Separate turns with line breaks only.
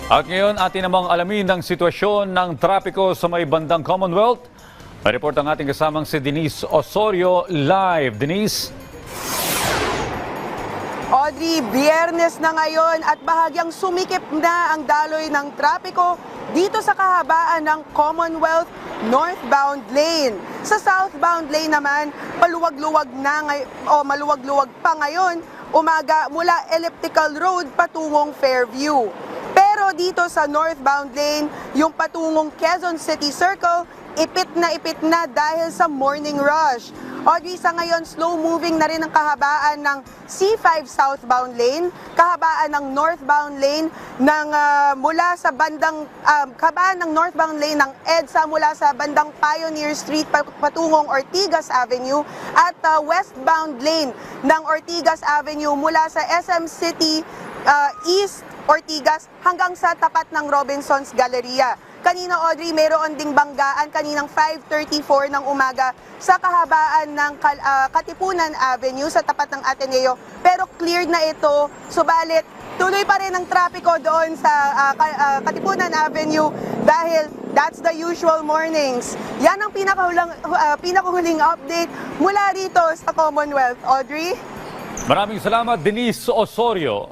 At ngayon atin namang alamin ang sitwasyon ng trapiko sa may bandang Commonwealth. May report ang ating kasamang si Denise Osorio live. Denise?
Audrey, Biyernes na ngayon at bahagyang sumikip na ang daloy ng trapiko dito sa kahabaan ng Commonwealth northbound lane. Sa southbound lane naman, maluwag-luwag pa ngayon umaga mula Elliptical Road patungong Fairview. Pero dito sa northbound lane, yung patungong Quezon City Circle, ipit na dahil sa morning rush. Audrey, sa ngayon, slow-moving na rin ang kahabaan ng C5 southbound lane, kahabaan ng northbound lane ng mula sa bandang kahabaan ng northbound lane ng EDSA mula sa bandang Pioneer Street patungong Ortigas Avenue at westbound lane ng Ortigas Avenue mula sa SM City East Ortigas hanggang sa tapat ng Robinson's Galleria. Kanina, Audrey, mayroon ding banggaan kaninang 5:34 ng umaga sa kahabaan ng Katipunan Avenue sa tapat ng Ateneo. Pero cleared na ito, subalit tuloy pa rin ang trapiko doon sa Katipunan Avenue dahil that's the usual mornings. Yan ang pinakahuling update mula rito sa Commonwealth. Audrey?
Maraming salamat, Denise Osorio.